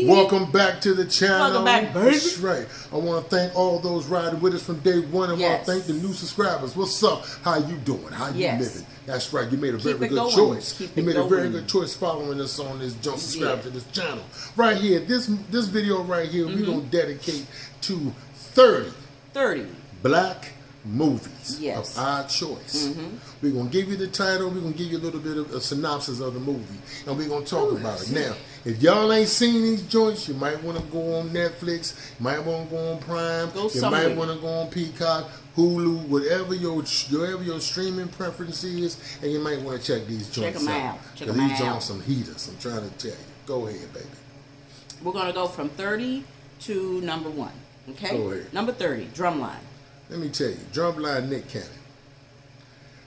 Welcome back to the channel. Welcome back, baby. That's right. I want to thank all those riding with us from day one. And I want to thank the new subscribers. What's up? How you doing? How you living? That's right. You made a very good choice. You made a very good choice following us on this. Don't subscribe to this channel. Right here, this video right here, we're going to dedicate to 30 black movies of our choice. We're going to give you the title. We're going to give you a little bit of a synopsis of the movie. And we're going to talk about it. Now, if y'all ain't seen these joints, you might want to go on Netflix. You might want to go on Prime. You might want to go on Peacock, Hulu, whatever your streaming preference is. And you might want to check these joints out. Check them out. These joints some heaters. I'm trying to tell you. Go ahead, baby. We're going to go from 30 to number 1. Okay? Go ahead. Number 30, Drumline. Let me tell you, Drumline Nick Cannon.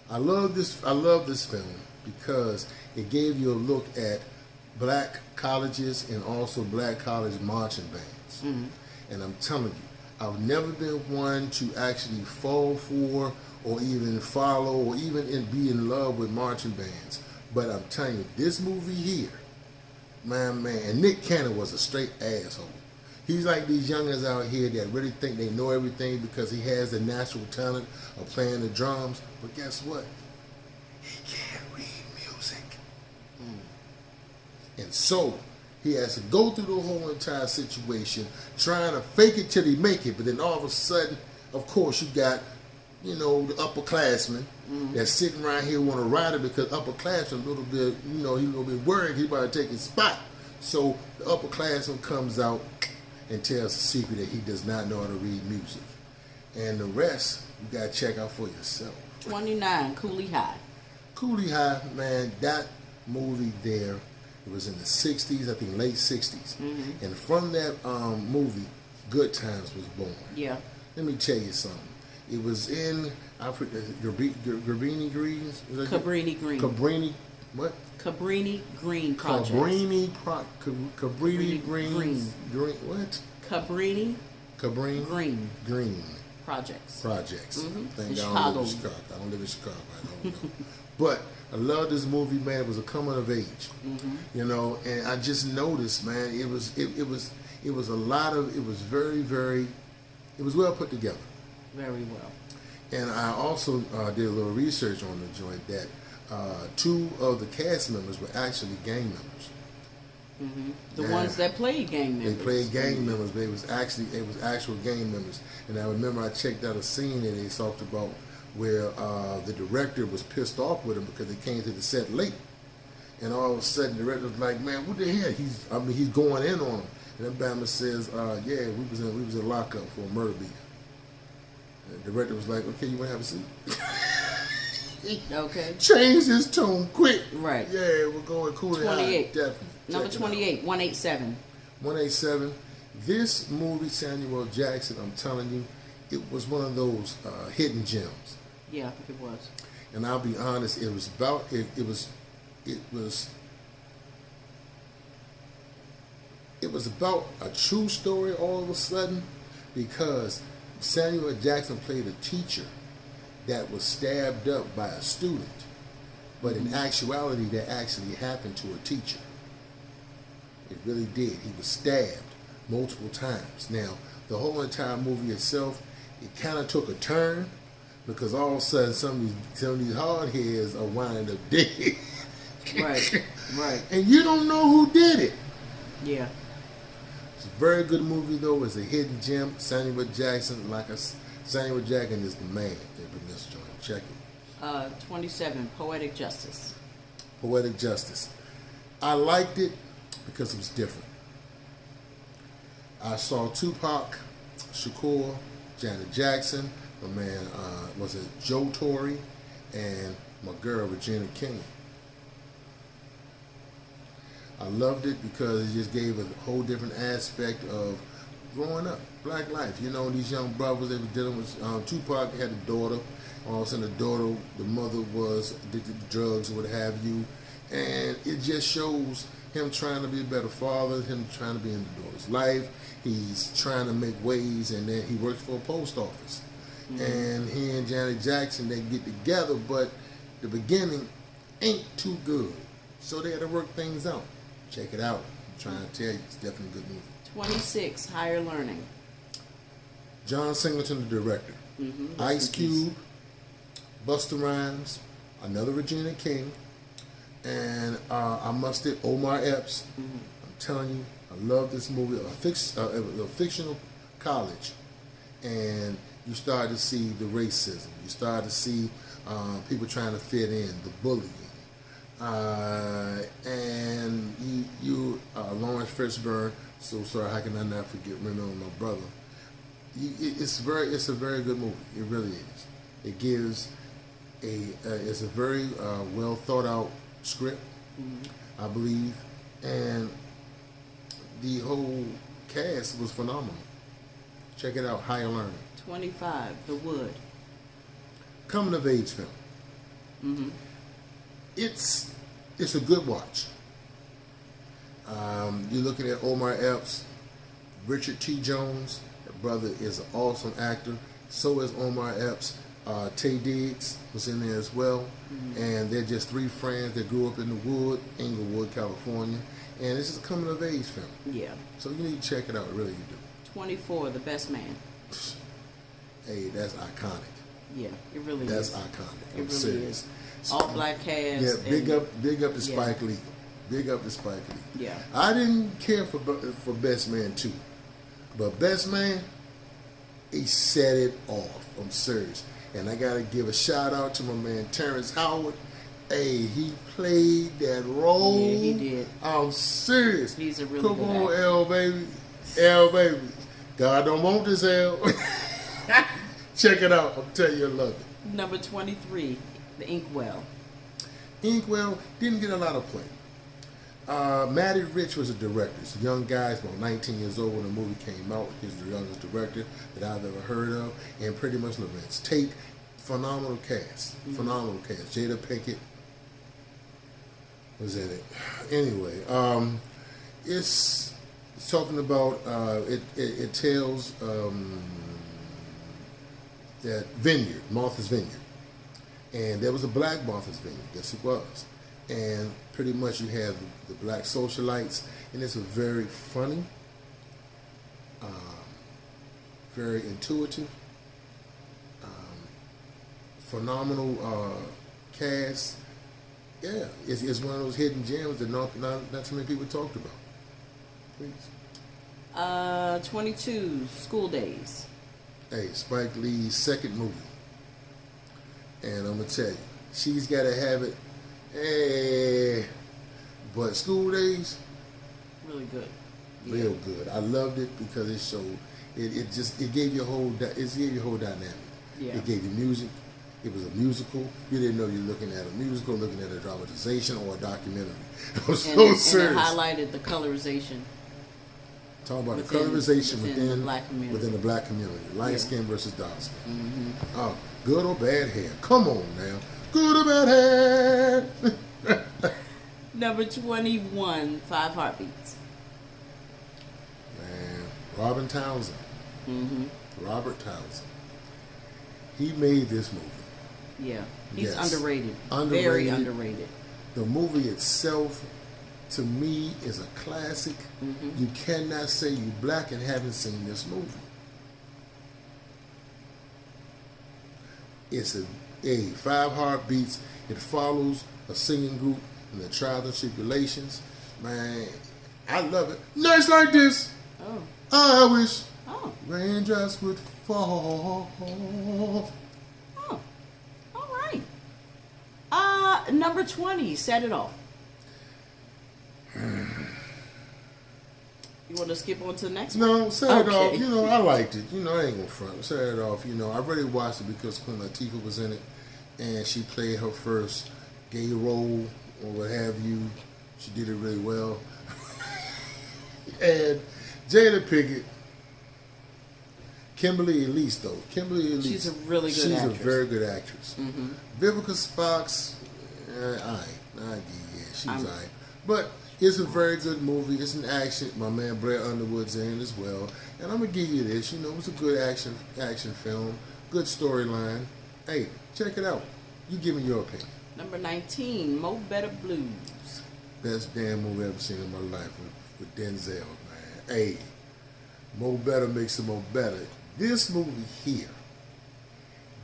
I love this film because it gave you a look at black colleges and also black college marching bands. And I'm telling you, I've never been one to actually fall for or even follow or even be in love with marching bands. But I'm telling you, this movie here, man, and Nick Cannon was a straight asshole. He's like these youngins out here that really think they know everything because he has the natural talent of playing the drums. But guess what? He can't read music. And so he has to go through the whole entire situation trying to fake it till he make it. But then all of a sudden, of course, you got, you know, the upperclassmen that's sitting right here want to ride it because upperclassmen a little bit, you know, he's a little bit worried he's about to take his spot. So the upperclassman comes out and tells the secret that he does not know how to read music. And the rest, you got to check out for yourself. 29, Cooley High. Cooley High, man, that movie there, it was in the 60s, I think late 60s. And from that movie, Good Times was born. Yeah. Let me tell you something. It was in, I forget, Cabrini Greens? Cabrini Green. Cabrini, what? Cabrini Green Project. Cabrini Green. What? Cabrini Green Projects. Thank God I don't live in Chicago. I don't live in Chicago. I don't know. But I love this movie, man. It was a coming of age, you know. And I just noticed, man, it was a lot of, it was very, very, it was well put together. Very well. And I also did a little research on the joint that 2 of the cast members were actually gang members. The ones that played gang members. They played gang members, but it was actual gang members. And I remember I checked out a scene that they talked about where the director was pissed off with him because they came to the set late. And all of a sudden the director was like, "Man, what the hell? He's going in on him." And then Bama says, "Yeah, we was in lockup for a murder beat." And the director was like, "Okay, you want to have a seat?" Okay. Change his tone quick. Right. Yeah, we're going Cooley High. 28. Definitely. Number 28, 187. 187. This movie, Samuel Jackson, I'm telling you, it was one of those hidden gems. Yeah, it was. And I'll be honest, it was about it was about a true story all of a sudden, because Samuel Jackson played a teacher that was stabbed up by a student, but in actuality that actually happened to a teacher. It really did. He was stabbed multiple times. Now, the whole entire movie itself, it kind of took a turn because all of a sudden some of these hardheads are winding up dead. Right. And you don't know who did it. Yeah. It's a very good movie though. It's a hidden gem. Samuel Jackson, Samuel Jackson is the man in this joint. Check it. 27, Poetic Justice. Poetic Justice. I liked it because it was different. I saw Tupac Shakur, Janet Jackson, my man, was it Joe Torre, and my girl Regina King. I loved it because it just gave a whole different aspect of growing up, black life. You know, these young brothers, they were dealing with, Tupac had a daughter. All of a sudden the mother was addicted to drugs or what have you. And it just shows him trying to be a better father, him trying to be in the daughter's life. He's trying to make ways, and then he works for a post office. And he and Janet Jackson, they get together, but the beginning ain't too good. So they had to work things out. Check it out. trying to tell you, it's definitely a good movie. 26, Higher Learning. John Singleton, the director. Ice Cube, Busta Rhymes, another Regina King, and I must say Omar Epps. I'm telling you, I love this movie. It was a fictional college, and you start to see the racism. You start to see people trying to fit in, the bullying. And you Lawrence Fishburne. So sorry, how can I not remember my brother? It's a very good movie. It really is. It gives it's a very well thought out script, I believe, and the whole cast was phenomenal. Check it out, Higher Learning. 25, The Wood. Coming of age film. It's a good watch. You're looking at Omar Epps, Richard T. Jones. Her brother is an awesome actor. So is Omar Epps. Tay Diggs was in there as well. And they're just three friends that grew up in the wood, Inglewood, California. And it's just a coming of age film. Yeah. So you need to check it out, really you do. 24, The Best Man. Hey, that's iconic. Yeah, it really that's is. That's iconic. It I'm really serious. is. All black cast. Yeah, big up to Spike Lee. Big up to Spike Lee. Yeah. I didn't care for Best Man 2. But Best Man, he set it off. I'm serious. And I got to give a shout out to my man Terrence Howard. Hey, he played that role. Yeah, he did. I'm serious. He's a really Come good on, actor. L, baby. L, baby. God don't want this L. Check it out. I'm telling you, I love it. Number 23, The Inkwell. Inkwell didn't get a lot of play. Matty Rich was a director. He's a young guy, he's about 19 years old when the movie came out. He's the youngest director that I've ever heard of. And pretty much Lorenz Tate. Phenomenal cast. Phenomenal cast. Jada Pinkett was in it. Anyway, it's talking about, it tells that vineyard, Martha's Vineyard. And there was a black Martha's Vineyard. Yes, it was. And pretty much you have the black socialites, and it's a very funny, very intuitive, phenomenal cast. Yeah, it's one of those hidden gems that not too many people talked about. Please. 22, School Days. Hey, Spike Lee's second movie. And I'm going to tell you, she's got to have it. Hey, but School Days, really good. Yeah. Real good. I loved it because it showed it gave you a whole dynamic. Yeah. It gave you music. It was a musical. You didn't know you were looking at a musical, looking at a dramatization or a documentary. I'm so serious. And it highlighted the colorization. Talking about the colorization within the black community. Light skin versus dark skin. Oh, good or bad hair. Come on now. Good or bad hair. Number 21, 5 Heartbeats. Man, Robert Townsend. Robert Townsend. He made this movie. Yeah, he's Yes. underrated. Underrated. Very underrated. The movie itself, to me, is a classic. You cannot say you black and haven't seen this movie. It's a 5 Heartbeats. It follows a singing group and the trials and tribulations. Man, I love it. Nights like this, Oh. I wish Oh. raindrops would fall. Oh. All right. Number 20, Set It Off. You want to skip on to the next one? No, Set It Off. Okay. I liked it. I ain't gonna front. Set It Off. I really watched it because Queen Latifah was in it, and she played her first gay role or what have you. She did it really well. And Jada Pinkett, Kimberly Elise though. Kimberly Elise. She's a really good actress. She's a very good actress. Vivica Fox, she's alright. But it's a very good movie. It's an action. My man Blair Underwood's in it as well. And I'm gonna give you this. It's a good action film. Good storyline. Hey, check it out. You give me your opinion. Number 19, Mo Better Blues. Best damn movie I've ever seen in my life. with Denzel, man. Hey, more better makes it more better. This movie here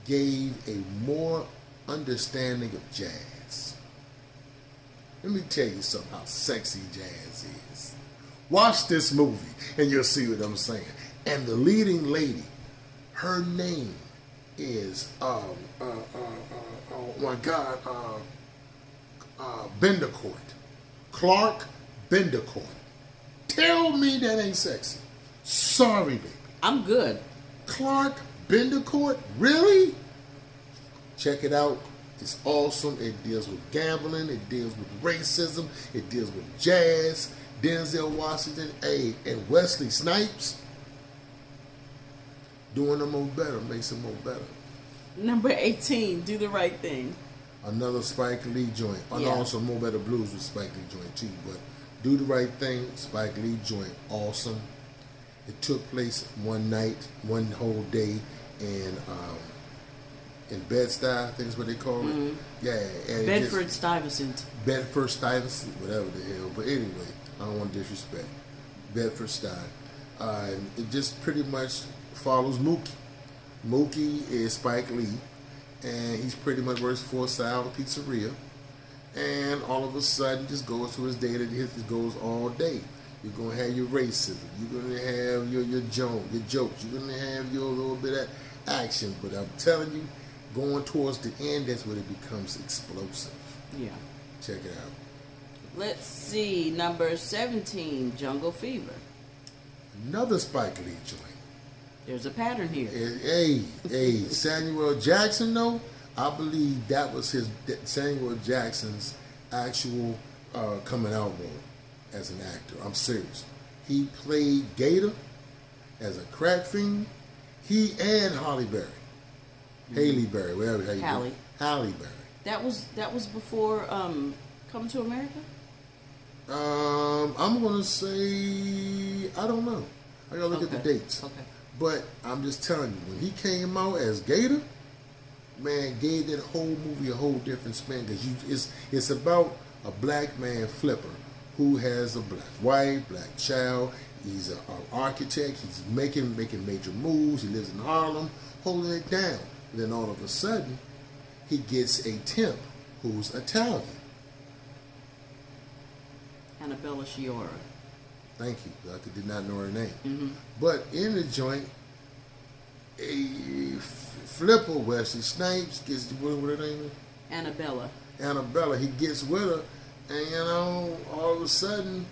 gave a more understanding of jazz. Let me tell you something how sexy jazz is. Watch this movie and you'll see what I'm saying. And the leading lady, her name is oh my God, Bentancourt. Clark Bentancourt. Tell me that ain't sexy. Sorry, baby. I'm good. Clark Bentancourt? Really? Check it out. It's awesome. It deals with gambling. It deals with racism. It deals with jazz. Denzel Washington, and Wesley Snipes. Doing them more better makes them more better. Number 18, Do the Right Thing. Another Spike Lee joint. And Yeah. also More Better Blues with Spike Lee joint too. But Do the Right Thing, Spike Lee joint, awesome. It took place one night, one whole day in Bed-Stuy, I think is what they call it. Yeah. And Bedford-Stuyvesant. Bedford-Stuyvesant, whatever the hell. But anyway, I don't want to disrespect. Bedford-Stuy. It just pretty much follows Mookie. Mookie is Spike Lee, and he's pretty much works for Sal Pizzeria. And all of a sudden, just goes through his day. It goes all day. You're gonna have your racism. You're gonna have your jokes. You're gonna have your little bit of action. But I'm telling you, going towards the end, that's when it becomes explosive. Yeah. Check it out. Let's see, number 17, Jungle Fever. Another Spike Lee joint. There's a pattern here. Hey, Samuel Jackson, though, I believe that was Samuel Jackson's actual coming out role as an actor. I'm serious. He played Gator as a crack fiend. He and Halle Berry. Halle Berry, whatever how you Halle. Halle Berry. That was before Coming to America? I'm gonna say I don't know. I gotta look at the dates. Okay. But I'm just telling you, when he came out as Gator, man, gave that whole movie a whole different spin because it's about a black man flipper who has a black child. He's an architect. He's making major moves. He lives in Harlem, holding it down. And then all of a sudden, he gets a temp who's Italian. Annabella Sciorra. Thank you. I did not know her name. Mm-hmm. But in the joint, a flipper, Wesley Snipes, gets what her name is? Annabella. He gets with her, and all of a sudden,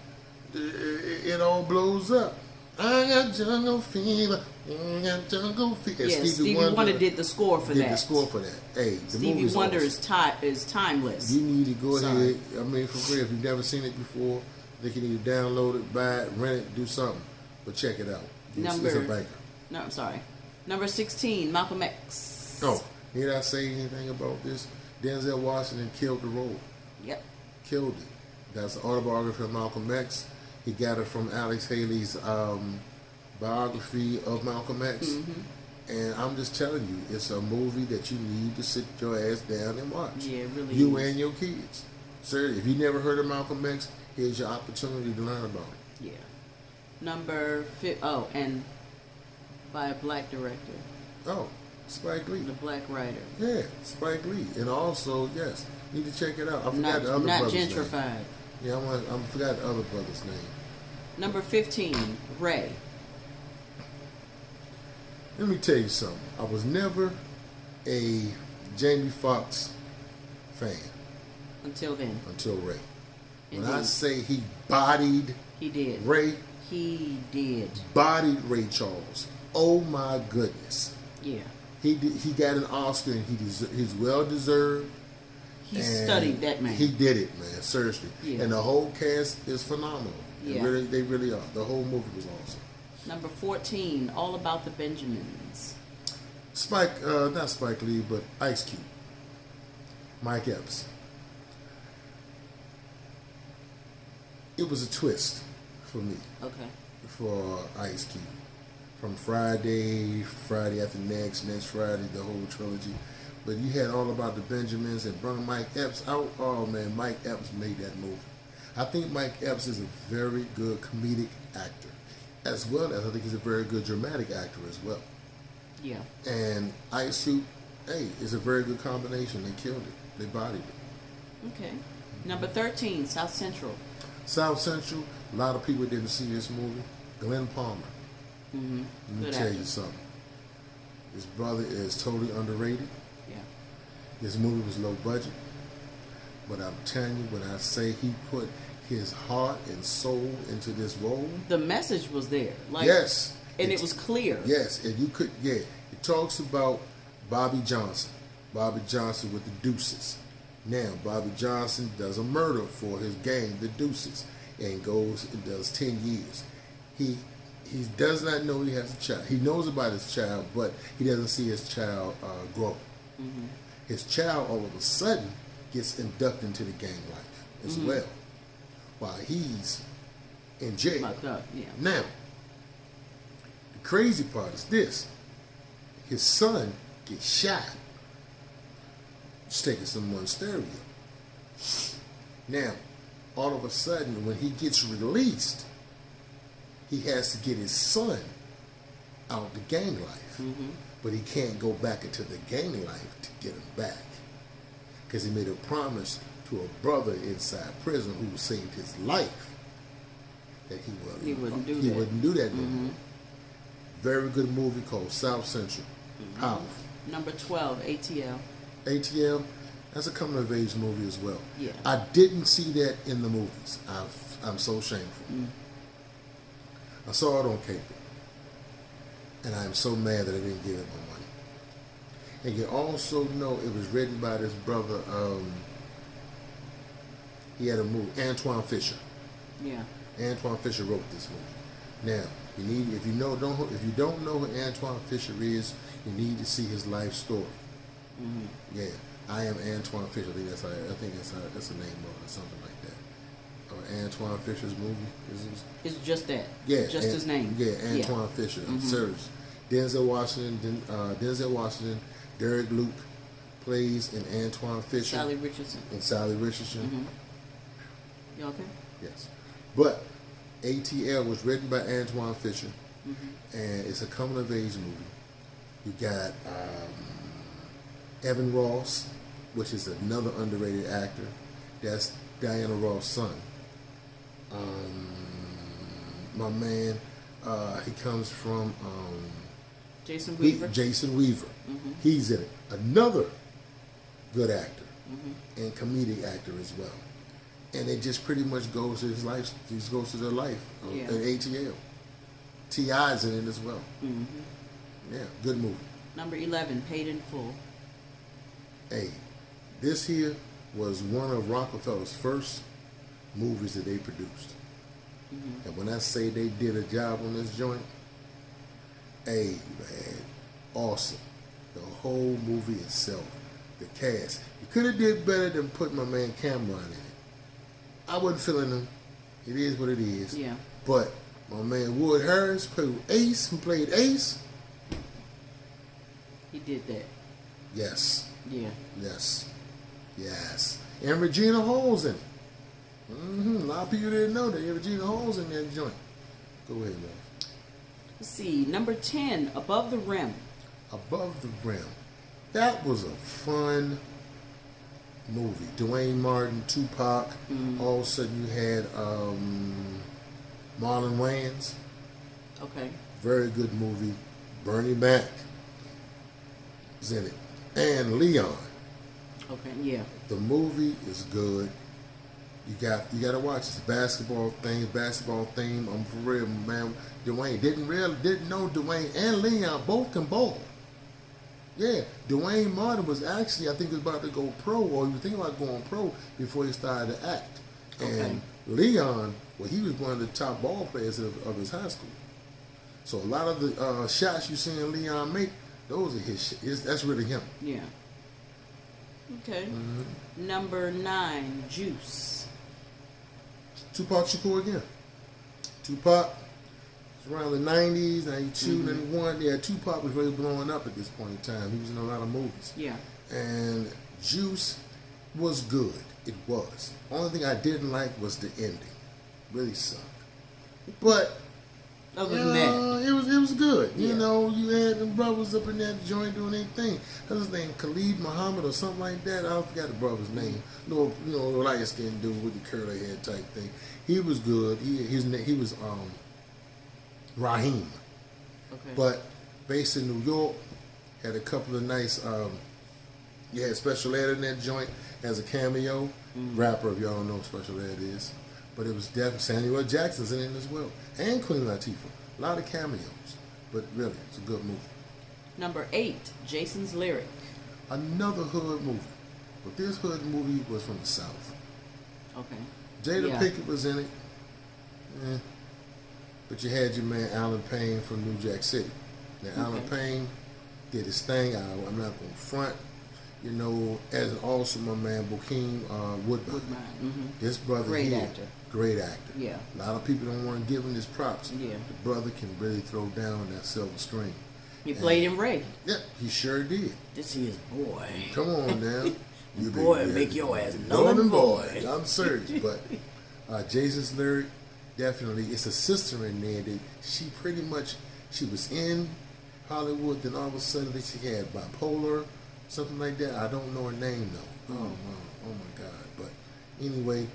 it all blows up. I got jungle fever. I got jungle fever. Yeah, Stevie Wonder did the score for that. Hey, the Stevie Wonder awesome. is timeless. You need to go ahead. I mean, for real, if you've never seen it before, they can either download it, buy it, rent it, do something. But check it out. It's a banker. No, I'm sorry. Number 16, Malcolm X. Oh, need I say anything about this? Denzel Washington killed the role. Yep. Killed it. That's the autobiography of Malcolm X. He got it from Alex Haley's biography of Malcolm X. Mm-hmm. And I'm just telling you, it's a movie that you need to sit your ass down and watch. Yeah, it really You is. and your kids. Sir, if you never heard of Malcolm X, here's your opportunity to learn about it. Yeah. Number and by a black director. Oh, Spike Lee. The black writer. Yeah, Spike Lee. And also, yes, need to check it out. I forgot the other not brother's gentrified. name. Yeah, I forgot the other brother's name. Number 15, Ray. Let me tell you something. I was never a Jamie Foxx fan. Until then. Until Ray. When Indeed. I say he bodied He did. Ray. He did. Bodied Ray Charles. Oh my goodness. Yeah. He got an Oscar and he's well deserved. He studied that man. He did it, man. Seriously. Yeah. And the whole cast is phenomenal. Yeah. They really are. The whole movie was awesome. Number 14, All About the Benjamins. Not Spike Lee, but Ice Cube. Mike Epps. It was a twist for me. Okay. For Ice Cube. From Friday after next Friday, the whole trilogy. But you had All About the Benjamins and brought Mike Epps out. Oh man, Mike Epps made that movie. I think Mike Epps is a very good comedic actor, as well as I think he's a very good dramatic actor as well. Yeah. And Ice Cube, hey, it's a very good combination. They killed it. They bodied it. Okay. Number 13, South Central. South Central, a lot of people didn't see this movie. Glenn Palmer. Mm-hmm. Let me tell you something. His brother is totally underrated. Yeah. This movie was low budget. But I'm telling you, when I say he put his heart and soul into this role. The message was there. Like, yes. And it was clear. Yes. And you could, yeah. It talks about Bobby Johnson. Bobby Johnson with the Deuces. Now, Bobby Johnson does a murder for his gang, the Deuces, and goes and does 10 years. He does not know he has a child. He knows about his child, but he doesn't see his child grow. Mm-hmm. His child, all of a sudden, gets inducted into the gang life as well, while he's in jail. Locked up, yeah. Now, the crazy part is this. His son gets shot. He's taking someone's stereo. Now, all of a sudden, when he gets released, he has to get his son out of the gang life. Mm-hmm. But he can't go back into the gang life to get him back. Because he made a promise to a brother inside prison who saved his life that he wouldn't do that anymore. Very good movie called South Central. Powerful. Number 12, ATL. ATL, that's a coming of age movie as well. Yeah. I didn't see that in the movies. I'm so shameful. I saw it on cable. And I'm so mad that I didn't give it my money. And you also know it was written by this brother, he had a movie, Antoine Fisher. Yeah. Antoine Fisher wrote this movie. Now, if you don't know who Antoine Fisher is, you need to see his life story. Yeah, I Am Antoine Fisher. I think that's the name of it or something like that. Or Antoine Fisher's movie. It's just that. Yeah, just his name. Yeah, Antoine Fisher. I'm serious. Denzel Washington, Derek Luke plays in Antoine Fisher. Sally Richardson. And Sally Richardson. You okay? Yes. But ATL was written by Antoine Fisher, and it's a coming of age movie. You got Evan Ross, which is another underrated actor. That's Diana Ross' son. My man, he comes from Jason Weaver. He's in it. Another good actor and comedic actor as well. And it just pretty much goes to his life. Just goes to their life at ATL. T.I.'s in it as well. Yeah, good movie. Number 11, Paid in Full. Hey, this here was one of Rockefeller's first movies that they produced. And when I say they did a job on this joint, hey, man, awesome. The whole movie itself, the cast. You could have did better than putting my man Cameron in it. I wasn't feeling him. It is what it is. Yeah. But my man Wood Harris who played Ace. He did that. Yes. Yeah. Yes. And Regina Hall's in it. A lot of people didn't know that Regina Hall's in that joint. Go ahead, man. Let's see. Number 10, Above the Rim. Above the Rim. That was a fun movie. Dwayne Martin, Tupac. All of a sudden you had Marlon Wayans. Okay. Very good movie. Bernie Mac was in it. And Leon. Okay, yeah. The movie is good. You got to watch it. It's basketball theme. I'm for real, man. Dwayne didn't know Dwayne and Leon both can ball. Yeah, Dwayne Martin was actually, I think, he was about to go pro, or he was thinking about going pro before he started to act. And Leon, well, he was one of the top ball players of his high school. So a lot of the shots you see Leon make, those are his. That's really him. Yeah. Okay. Number 9, Juice. Tupac Shakur again. Tupac was around the 90s, 92, 91. Yeah, Tupac was really blowing up at this point in time. He was in a lot of movies. Yeah. And Juice was good. It was. Only thing I didn't like was the ending. Really sucked. But other than that, it was good. Yeah. You know, you had them brothers up in that joint doing their thing. That was his name, Khalid Muhammad or something like that. I forgot the brother's name. No, you know, light skinned dude with the curly hair type thing. He was good. He was Raheem. okay. But based in New York, had a couple of nice. You had Special Ed in that joint as a cameo. Rapper, if y'all don't know who Special Ed is. But it was definitely Samuel L. Jackson's in it as well. And Queen Latifah. A lot of cameos. But really, it's a good movie. Number 8, Jason's Lyric. Another hood movie. But this hood movie was from the South. Okay. Jada Pinkett was in it. But you had your man Alan Payne from New Jack City. Now, Alan Payne did his thing. I'm not going to front. You know, as also my man Bokeem Woodbine. This brother great actor. Great actor. Yeah. A lot of people don't want to give him his props. Yeah. The brother can really throw down that silver screen. He played in Ray. Yeah, he sure did. This is boy. Come on now. You boy, make your ass null boy. I'm serious, but Jason's Lyric, definitely. It's a sister in there that she was in Hollywood, then all of a sudden she had bipolar, something like that. I don't know her name though. Oh my God. But anyway,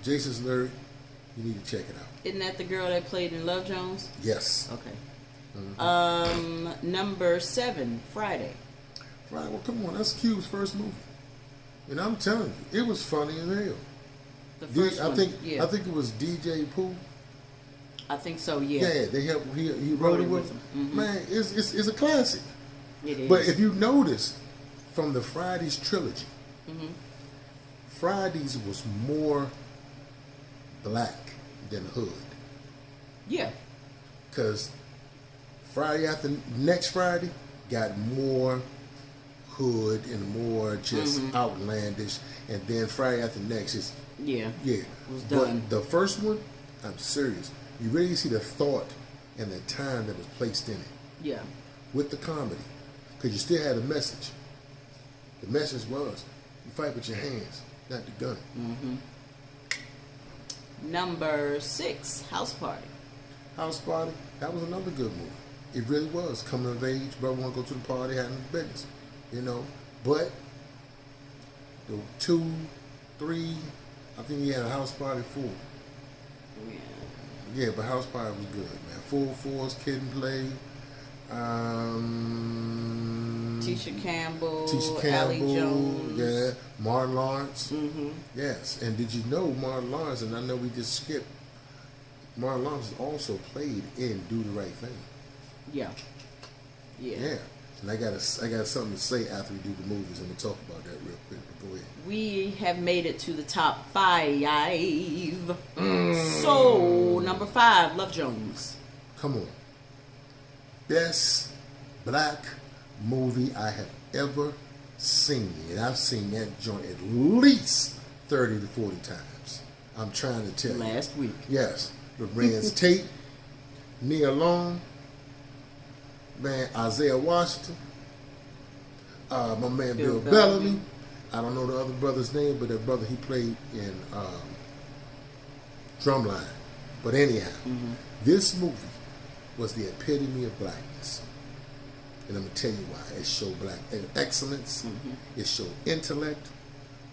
Jason's Lyric, you need to check it out. Isn't that the girl that played in Love Jones? Yes. Okay. Number 7, Friday. Friday, well, come on, that's Cube's first movie, and I'm telling you, it was funny as hell. The first one, I think it was DJ Pooh. I think so. Yeah. Yeah, they helped. He wrote it with him. Man, it's a classic. It is. But if you notice, from the Fridays trilogy, Fridays was more black than hood. Yeah. Because Friday after next Friday got more hood and more just outlandish, and then Friday after next is it was done. But the first one, I'm serious. You really see the thought and the time that was placed in it. Yeah. With the comedy, because you still had a message. The message was, you fight with your hands, not the gun. Number 6, House Party. House Party, that was another good movie. It really was. Coming of age, brother want to go to the party, having business. You know, but the 2, 3, I think he had a House Party 4. Yeah, but House Party was good, man. Full Force, Kid and Play. Tisha Campbell, Allie Jones. Yeah, Martin Lawrence. Yes, and did you know Martin Lawrence, and I know we just skipped, Martin Lawrence also played in Do the Right Thing. Yeah. And I got something to say after we do the movies, and we'll talk about that real quick. But go ahead. We have made it to the top 5. So, number 5, Love Jones. Come on. Best black movie I have ever seen. And I've seen that joint at least 30 to 40 times. I'm trying to tell you. Last week. Yes. Lorenz Tate, Nia Long, man, Isaiah Washington, my man Bill Bellamy. I don't know the other brother's name, but that brother, he played in Drumline. But anyhow, this movie was the epitome of blackness. And I'm going to tell you why. It showed black excellence. It showed intellect.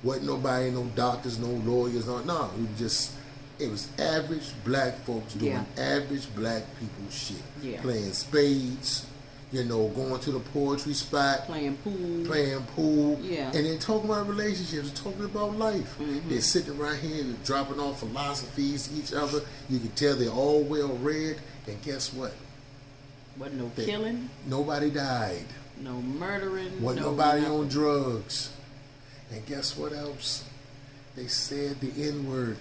Wasn't nobody, no doctors, no lawyers. No, it was average black folks doing average black people shit. Yeah. Playing spades, you know, going to the poetry spot. Playing pool. Yeah. And then talking about relationships, talking about life. They're sitting right here dropping off philosophies to each other. You can tell they're all well read. And guess what? Wasn't no killing. Nobody died. No murdering. Wasn't nobody on drugs. And guess what else? They said the N-word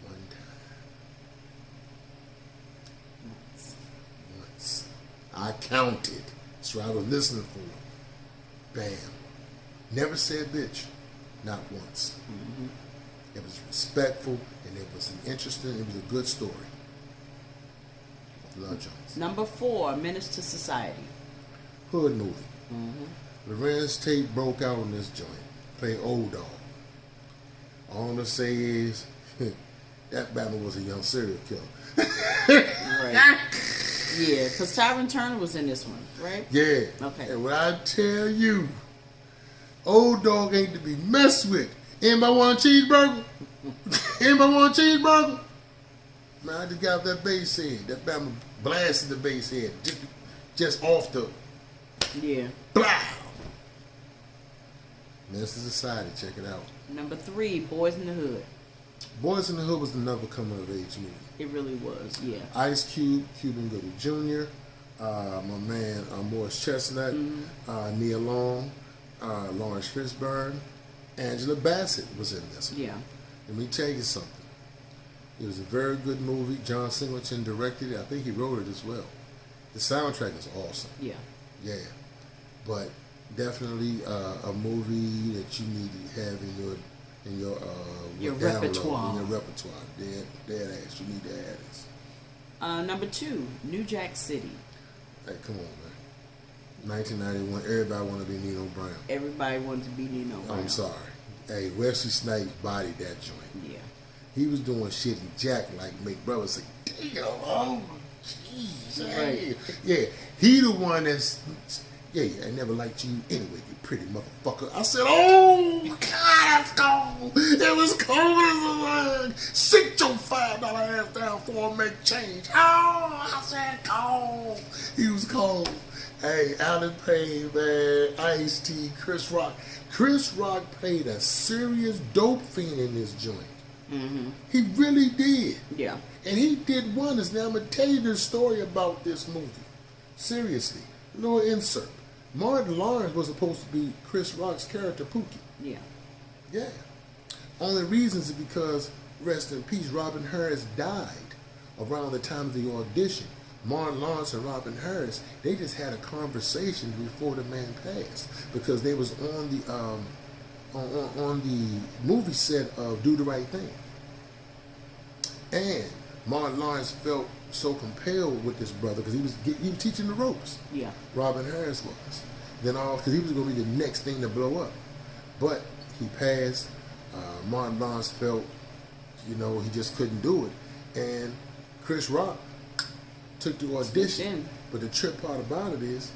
one time. Once. I counted. So I was listening for it. Bam. Never said bitch. Not once. It was respectful, and it was it was a good story. Love Jones. Number 4, Menace to Society. Hood movie. Lorenz Tate broke out on this joint. Played Old Dog. All I'm gonna say is that Batman was a young serial killer. Right. Yeah, because Tyron Turner was in this one, right? Yeah. Okay. And when I tell you, old dog ain't to be messed with. Anybody want a cheeseburger? Anybody want a cheeseburger? Man, I just got that bass head. That Batman blasted the bass head. Just off the... Yeah. Blah! Menace to Society, check it out. Number 3, Boys in the Hood. Boys in the Hood was another coming of age movie. It really was, yeah. Ice Cube, Cuban Gooding Jr., my man Morris Chestnut, Nia Long, Lawrence Fishburne, Angela Bassett was in this one. Yeah. Let me tell you something. It was a very good movie. John Singleton directed it. I think he wrote it as well. The soundtrack is awesome. Yeah. Yeah. But definitely a movie that you need to have in your repertoire. In your repertoire. Dead ass. You need to add this. Number 2, New Jack City. Hey, come on, man. 1991. Everybody want to be Nino Brown. Everybody wanted to be Nino Brown. I'm sorry. Hey, Wesley Snipes bodied that joint. Yeah. He was doing shit in Jack like make brothers say, damn, oh, jeez. Right. Yeah, he the one that's, yeah, I never liked you anyway, you pretty motherfucker. I said, oh, God, that's cold. It was cold as a rug. Sit your $5 ass down for a make change. Oh, I said cold. He was cold. Hey, Alan Payne, man, Ice-T, Chris Rock. Chris Rock played a serious dope fiend in this joint. Mm-hmm. He really did. Yeah. And he did wonders. Now, I'm going to tell you the story about this movie. Seriously. A little insert. Martin Lawrence was supposed to be Chris Rock's character, Pookie. Yeah. Yeah. Only reason is because, rest in peace, Robin Harris died around the time of the audition. Martin Lawrence and Robin Harris, they just had a conversation before the man passed because they was on the movie set of Do the Right Thing. And Martin Lawrence felt so compelled with this brother because he was teaching the ropes. Yeah. Robin Harris was. Then because he was going to be the next thing to blow up. But he passed. Martin Lawrence felt, he just couldn't do it. And Chris Rock took the audition. But the trip part about it is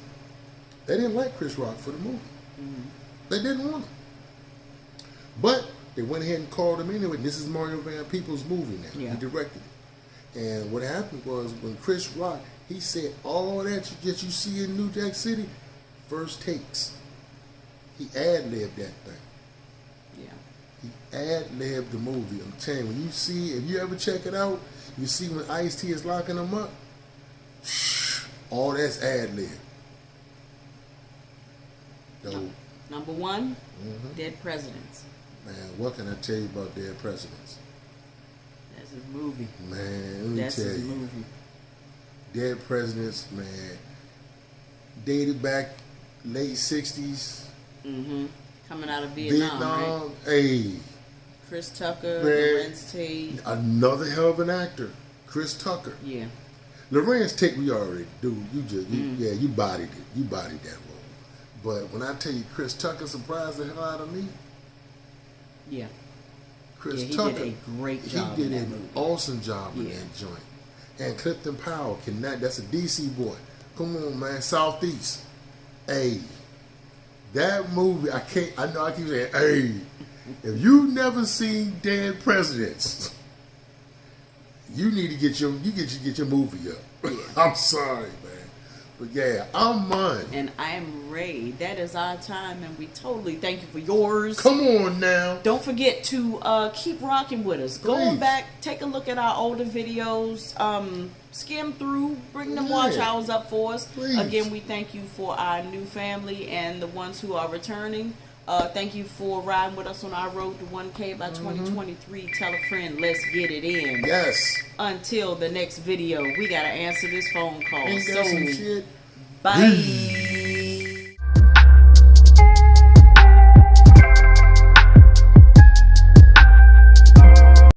they didn't like Chris Rock for the movie. Mm-hmm. They didn't want him. But they went ahead and called him anyway. This is Mario Van Peebles' movie now. Yeah. He directed it. And what happened was when Chris Rock, he said all that you see in New Jack City, first takes. He ad-libbed that thing. Yeah. He ad-libbed the movie. I'm telling you, if you ever check it out, you see when Ice-T is locking him up, all that's ad-lib. Number 1, Dead Presidents. Man, what can I tell you about Dead Presidents? That's his movie. Man, let me tell you. Movie. Dead Presidents, man, dated back late 60s. Mm-hmm. Coming out of Vietnam, right? Hey. Chris Tucker, Lorenz Tate. Another hell of an actor. Chris Tucker. Yeah. Lorenz Tate, we already do. You bodied it. You bodied that role. But when I tell you Chris Tucker surprised the hell out of me. Yeah. Chris Tucker did a great job. He did an awesome job in that joint. And Clifton Powell that's a DC boy. Come on, man. Southeast. Hey. That movie, I know I keep saying, hey. If you never seen Dead Presidents, you need to get your movie up. Yeah. I'm sorry, man. But yeah, I'm mine. And I am Ray. That is our time, and we totally thank you for yours. Come on now. Don't forget to keep rocking with us. Go back, take a look at our older videos, skim through, bring them watch hours up for us. Please. Again, we thank you for our new family and the ones who are returning. Thank you for riding with us on our road to 1K by 2023. Tell a friend, let's get it in. Yes. Until the next video, we got to answer this phone call. Ain't that some shit? Bye.